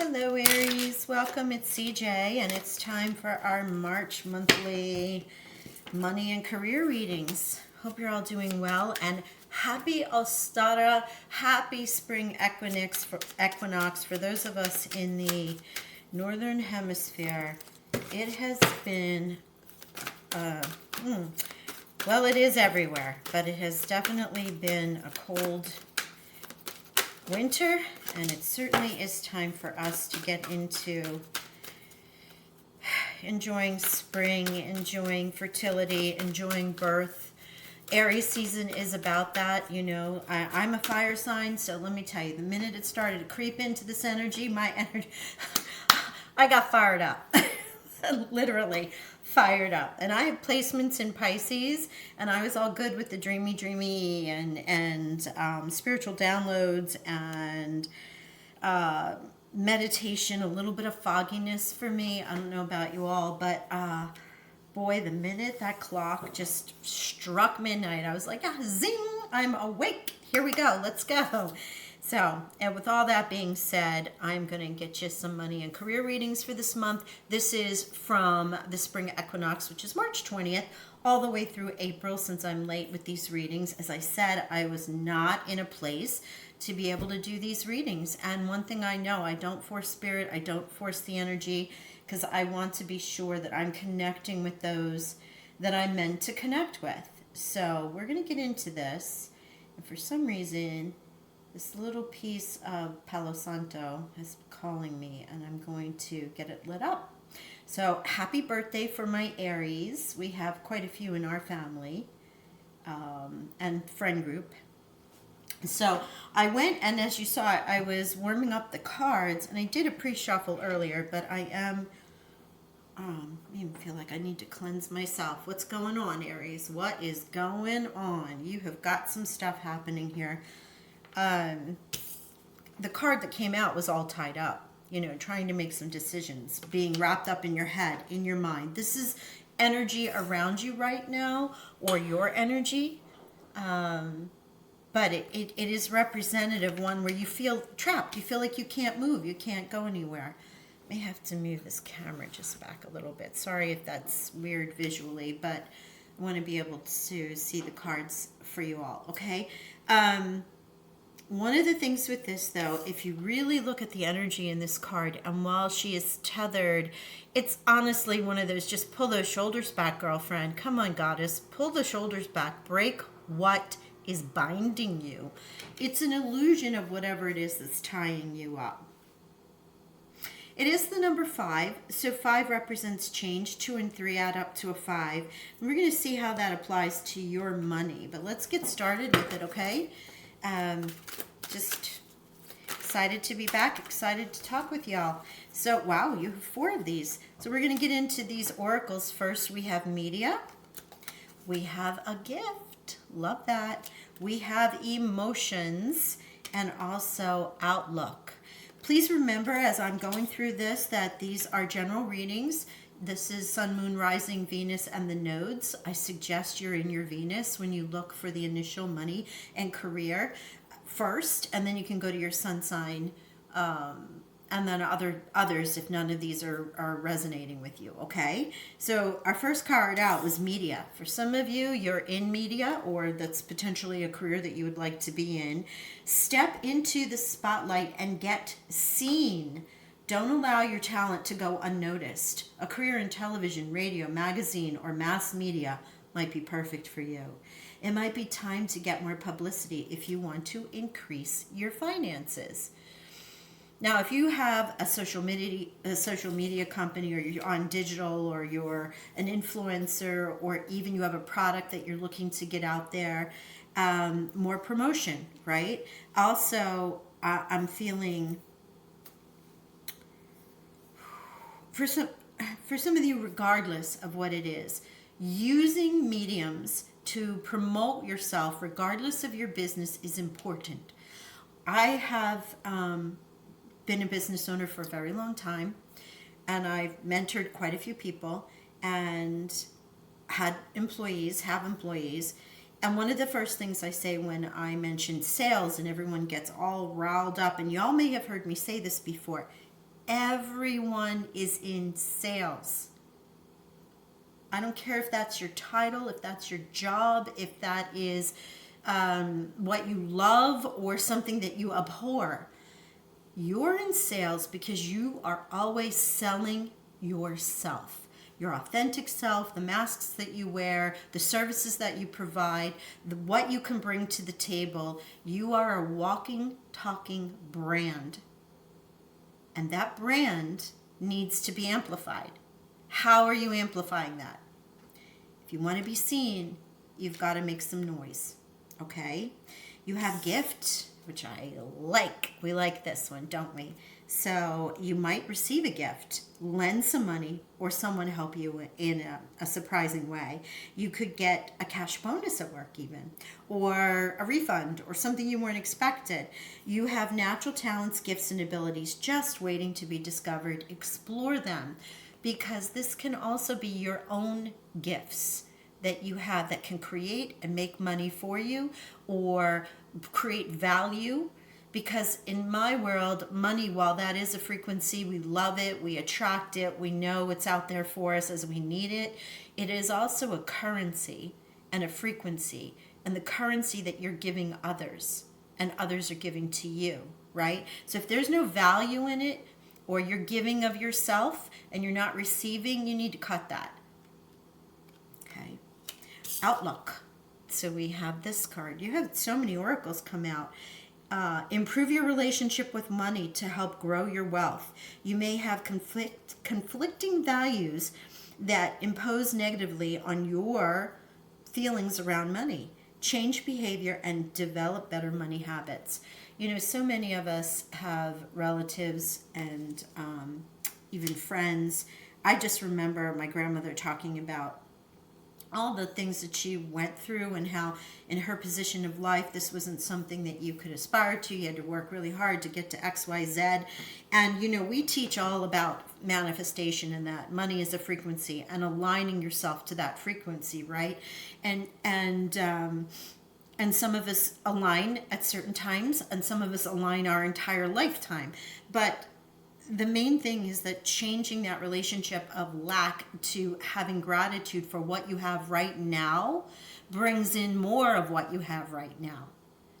Hello Aries, welcome. It's CJ and it's time for our March monthly money and career readings. Hope you're all doing well and happy Ostara, happy spring equinox for those of us in the northern hemisphere. It has been, well, it is everywhere, but it has definitely been a cold winter, and it certainly is time for us to get into enjoying spring, enjoying fertility, enjoying birth. Aries season is about that. You know, I'm a fire sign, so let me tell you, the minute it started to creep into this energy, my energy, I got fired up. Literally fired up. And I have placements in Pisces, and I was all good with the dreamy and spiritual downloads and meditation, a little bit of fogginess for me. I don't know about you all, but boy, the minute that clock just struck midnight, I was like, zing, I'm awake. Here we go. Let's go. So, and with all that being said, I'm going to get you some money and career readings for this month. This is from the spring equinox, which is March 20th, all the way through April, since I'm late with these readings. As I said, I was not in a place to be able to do these readings. And one thing I know, I don't force spirit, I don't force the energy, because I want to be sure that I'm connecting with those that I'm meant to connect with. So we're going to get into this. And for some reason, this little piece of Palo Santo is calling me, and I'm going to get it lit up. So happy birthday for my Aries. We have quite a few in our family and friend group. So I went, and as you saw, I was warming up the cards, and I did a pre-shuffle earlier, but I am, I even feel like I need to cleanse myself. What's going on, Aries? What is going on? You have got some stuff happening here. The card that came out was all tied up, you know, trying to make some decisions, being wrapped up in your head, in your mind. This is energy around you right now, or your energy. But it is representative one where you feel trapped. You feel like you can't move. You can't go anywhere. May have to move this camera just back a little bit. Sorry if that's weird visually, but I want to be able to see the cards for you all, okay? One of the things with this, though, if you really look at the energy in this card, and while she is tethered, it's honestly one of those, just pull those shoulders back, girlfriend. Come on, goddess. Pull the shoulders back. Break what is binding you. It's an illusion of whatever it is that's tying you up. It is the number 5, so 5 represents change. 2 and 3 add up to a 5. And we're going to see how that applies to your money. But let's get started with it, okay? Just excited to be back, excited to talk with y'all. So, wow, you have 4 of these. So we're going to get into these oracles first. We have media. We have a gift. Love that. We have emotions and also outlook. Please remember, as I'm going through this, that these are general readings. This is Sun, Moon, Rising, Venus, and the nodes. I suggest you're in your Venus when you look for the initial money and career first, and then you can go to your sun sign, and then others if none of these are resonating with you, okay? So our first card out was media. For some of you, you're in media, or that's potentially a career that you would like to be in. Step into the spotlight and get seen. Don't allow your talent to go unnoticed. A career in television, radio, magazine, or mass media might be perfect for you. It might be time to get more publicity if you want to increase your finances. Now, if you have a social media company, or you're on digital, or you're an influencer, or even you have a product that you're looking to get out there, more promotion, right? Also, I'm feeling for some of you, regardless of what it is, using mediums to promote yourself, regardless of your business, is important. I have been a business owner for a very long time, and I've mentored quite a few people and have employees. And one of the first things I say when I mention sales and everyone gets all riled up, and y'all may have heard me say this before, Everyone is in sales. I don't care if that's your title, if that's your job, if that is what you love or something that you abhor. You're in sales because you are always selling yourself, your authentic self, the masks that you wear, the services that you provide, what you can bring to the table. You are a walking, talking brand. And that brand needs to be amplified. How are you amplifying that? If you want to be seen, you've got to make some noise. Okay? You have gift, which I like. We like this one, don't we? So you might receive a gift, lend some money, or someone help you in a surprising way. You could get a cash bonus at work even, or a refund, or something you weren't expected. You have natural talents, gifts, and abilities just waiting to be discovered. Explore them, because this can also be your own gifts that you have that can create and make money for you or create value. Because in my world, money, while that is a frequency, we love it, we attract it, we know it's out there for us as we need it, it is also a currency and a frequency, and the currency that you're giving others and others are giving to you, right? So if there's no value in it, or you're giving of yourself and you're not receiving, you need to cut that. Okay. Outlook. So we have this card. You have so many oracles come out. Improve your relationship with money to help grow your wealth. You may have conflicting values that impose negatively on your feelings around money. Change behavior and develop better money habits. You know, so many of us have relatives and even friends. I just remember my grandmother talking about all the things that she went through and how in her position of life this wasn't something that you could aspire to. You had to work really hard to get to XYZ. And you know, we teach all about manifestation and that money is a frequency and aligning yourself to that frequency, right? And some of us align at certain times, and some of us align our entire lifetime. But the main thing is that changing that relationship of lack to having gratitude for what you have right now brings in more of what you have right now,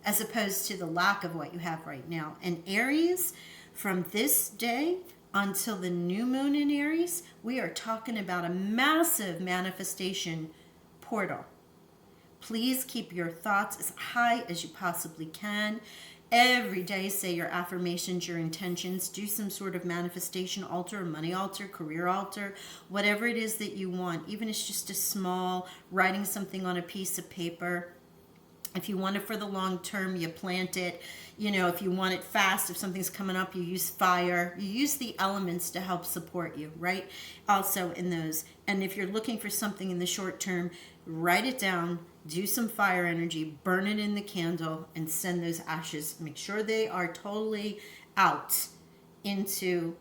as opposed to the lack of what you have right now. And Aries, from this day until the new moon in Aries, we are talking about a massive manifestation portal. Please keep your thoughts as high as you possibly can. Every day, say your affirmations, your intentions. Do some sort of manifestation altar, money altar, career altar, whatever it is that you want. Even if it's just a small, writing something on a piece of paper. If you want it for the long term, you plant it. You know, if you want it fast, if something's coming up, you use fire. You use the elements to help support you, right? Also in those. And if you're looking for something in the short term, write it down, do some fire energy, burn it in the candle, and send those ashes. Make sure they are totally out into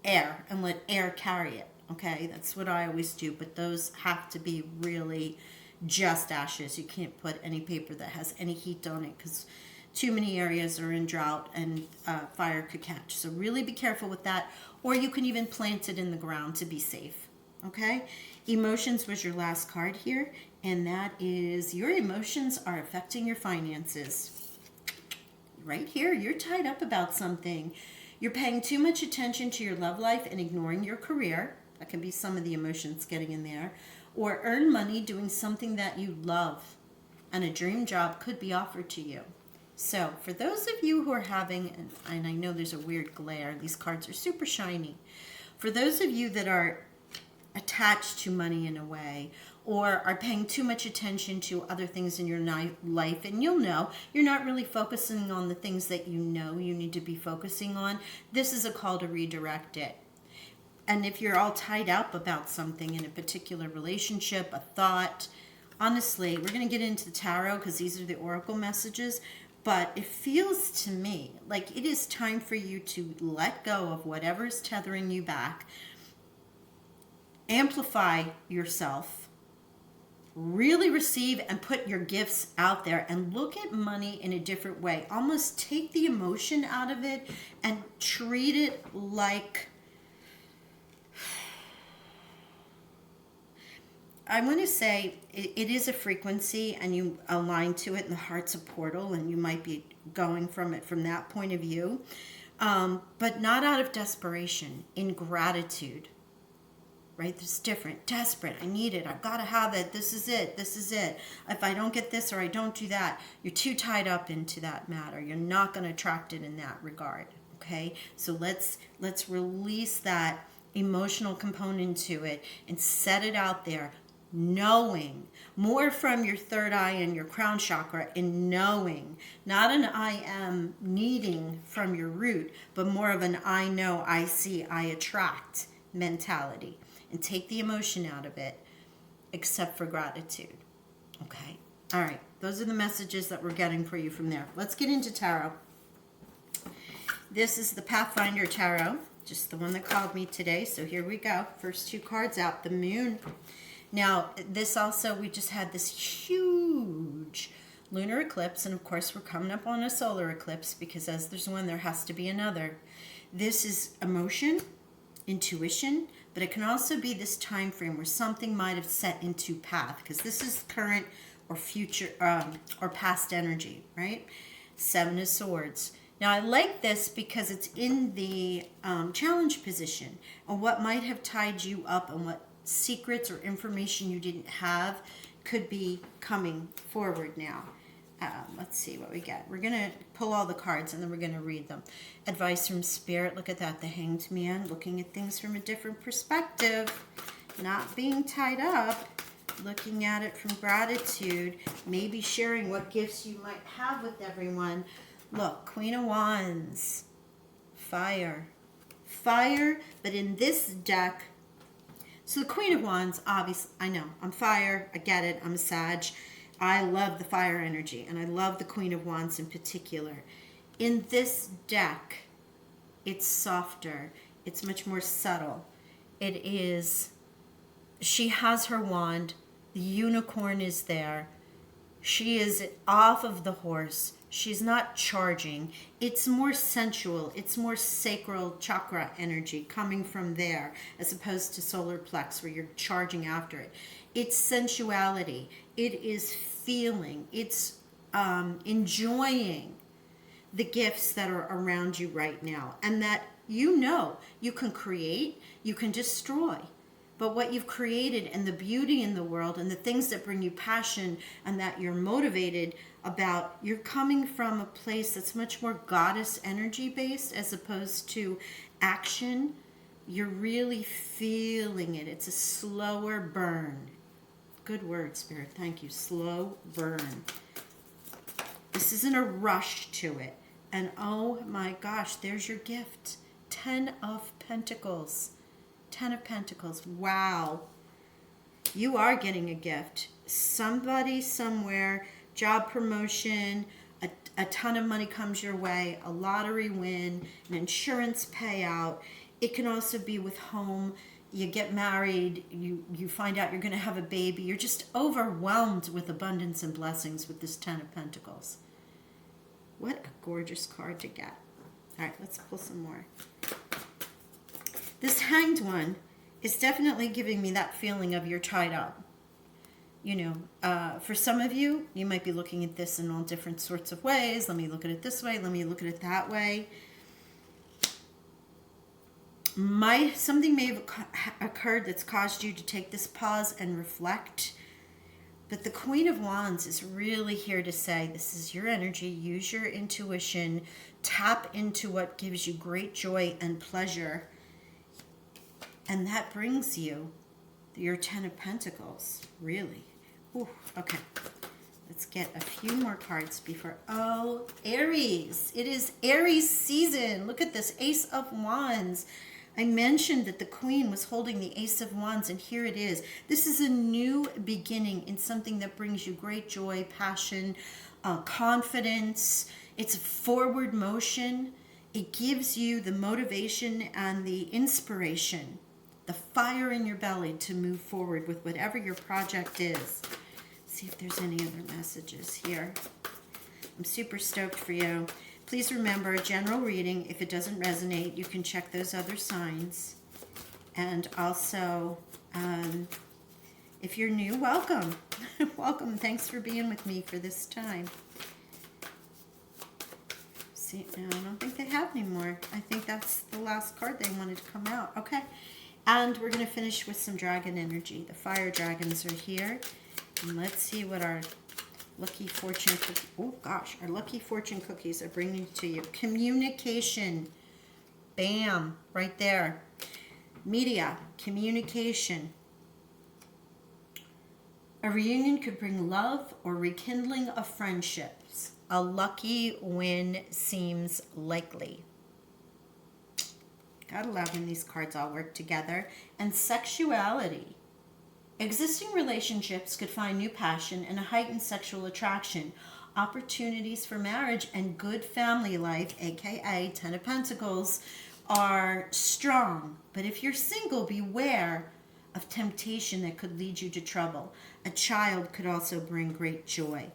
air and let air carry it, okay? That's what I always do, but those have to be really just ashes. You can't put any paper that has any heat on it because too many areas are in drought and fire could catch. So really be careful with that, or you can even plant it in the ground to be safe, okay? Emotions was your last card here, and that is your emotions are affecting your finances. Right here, you're tied up about something. You're paying too much attention to your love life and ignoring your career. That can be some of the emotions getting in there. Or earn money doing something that you love, and a dream job could be offered to you. So for those of you who are having, and I know there's a weird glare, these cards are super shiny. For those of you that are attached to money in a way, or are paying too much attention to other things in your life, and you'll know you're not really focusing on the things that you know you need to be focusing on, this is a call to redirect it. And if you're all tied up about something in a particular relationship, a thought, honestly, we're going to get into the tarot because these are the oracle messages, but it feels to me like it is time for you to let go of whatever is tethering you back, amplify yourself, really receive and put your gifts out there and look at money in a different way. Almost take the emotion out of it and treat it like, I want to say it is a frequency, and you align to it, and the heart's a portal, and you might be going from it from that point of view, but not out of desperation, in gratitude, right? It's different. Desperate. I need it. I've got to have it. This is it. This is it. If I don't get this or I don't do that, you're too tied up into that matter. You're not going to attract it in that regard. Okay? So let's release that emotional component to it and set it out there, knowing more from your third eye and your crown chakra, in knowing, not an I am needing from your root, but more of an I know, I see, I attract mentality. And take the emotion out of it, except for gratitude. Okay? All right. Those are the messages that we're getting for you from there. Let's get into tarot. This is the Pathfinder Tarot, just the one that called me today. So here we go. First two cards out, the Moon. Now, this also, we just had this huge lunar eclipse. And of course, we're coming up on a solar eclipse, because as there's one, there has to be another. This is emotion, intuition, but it can also be this time frame where something might have set into path, because this is current or future or past energy, right? Seven of Swords. Now, I like this because it's in the challenge position, and what might have tied you up and what secrets or information you didn't have could be coming forward now. Let's see what we get. We're going to pull all the cards and then we're going to read them. Advice from Spirit. Look at that. The Hanged Man. Looking at things from a different perspective. Not being tied up. Looking at it from gratitude. Maybe sharing what gifts you might have with everyone. Look. Queen of Wands. Fire. Fire. But in this deck. So the Queen of Wands, obviously, I know. I'm fire. I get it. I'm a Sag. I love the fire energy, and I love the Queen of Wands in particular. In this deck, it's softer. It's much more subtle. It is, she has her wand. The unicorn is there. She is off of the horse. She's not charging. It's more sensual. It's more sacral chakra energy coming from there, as opposed to solar plex where you're charging after it. It's sensuality. It is feeling. It's enjoying the gifts that are around you right now. And that you know you can create, you can destroy. But what you've created and the beauty in the world and the things that bring you passion and that you're motivated about, you're coming from a place that's much more goddess energy based as opposed to action. You're really feeling it. It's a slower burn. Good word, Spirit. Thank you. Slow burn. This isn't a rush to it. And oh my gosh, there's your gift. 10 of Pentacles. 10 of Pentacles. Wow. You are getting a gift. Somebody somewhere, job promotion, a ton of money comes your way, a lottery win, an insurance payout. It can also be with home. You get married, you find out you're going to have a baby. You're just overwhelmed with abundance and blessings with this 10 of Pentacles. What a gorgeous card to get. All right, let's pull some more. This Hanged one is definitely giving me that feeling of you're tied up. You know, for some of you, you might be looking at this in all different sorts of ways. Let me look at it this way. Let me look at it that way. Something may have occurred that's caused you to take this pause and reflect. But the Queen of Wands is really here to say, this is your energy. Use your intuition. Tap into what gives you great joy and pleasure. And that brings you your 10 of Pentacles. Really. Ooh, okay. Let's get a few more cards before... Oh, Aries. It is Aries season. Look at this. Ace of Wands. I mentioned that the Queen was holding the Ace of Wands, and here it is. This is a new beginning in something that brings you great joy, passion, confidence. It's forward motion. It gives you the motivation and the inspiration, the fire in your belly to move forward with whatever your project is. see if there's any other messages here. I'm super stoked for you. Please remember, a general reading, if it doesn't resonate, you can check those other signs. And also, if you're new, welcome. Welcome. Thanks for being with me for this time. See, no, I don't think they have any more. I think that's the last card they wanted to come out. Okay. And we're going to finish with some dragon energy. The fire dragons are here. And let's see what our lucky fortune cookie, oh gosh, our lucky fortune cookies are bringing to you. Communication. Bam. Right there. Media. Communication. A reunion could bring love or rekindling of friendships. A lucky win seems likely. Gotta love when these cards all work together. And sexuality. Existing relationships could find new passion and a heightened sexual attraction. Opportunities for marriage and good family life, aka Ten of Pentacles, are strong. But if you're single, beware of temptation that could lead you to trouble. A child could also bring great joy.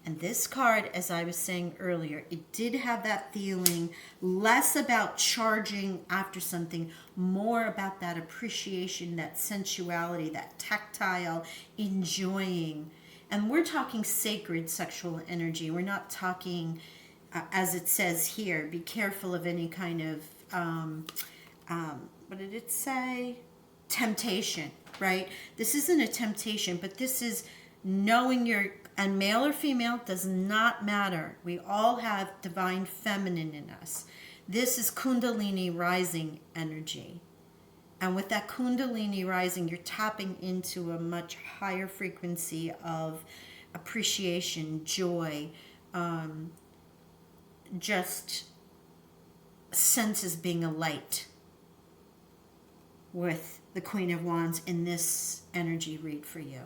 And this card, as I was saying earlier, it did have that feeling less about charging after something, more about that appreciation, that sensuality, that tactile enjoying. And we're talking sacred sexual energy. We're not talking, as it says here, be careful of any kind of, what did it say? Temptation, right? This isn't a temptation, but this is knowing you're, and male or female does not matter. We all have divine feminine in us. This is Kundalini rising energy. And with that Kundalini rising, you're tapping into a much higher frequency of appreciation, joy, just senses being a light with the Queen of Wands in this energy read for you.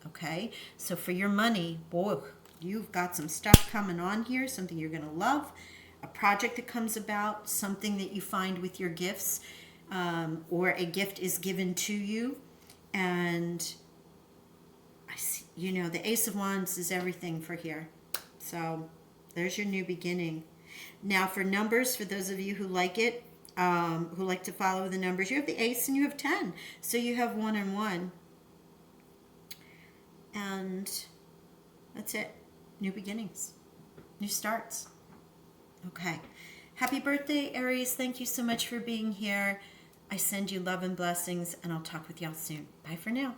Okay, so for your money, boy, you've got some stuff coming on here, something you're going to love, a project that comes about, something that you find with your gifts, or a gift is given to you. And I see, you know, the Ace of Wands is everything for here. So there's your new beginning. Now for numbers, for those of you who like it, who like to follow the numbers, you have the Ace and you have 10. So you have 1 and 1. And that's it. New beginnings. New starts. Okay. Happy birthday, Aries. Thank you so much for being here. I send you love and blessings, and I'll talk with y'all soon. Bye for now.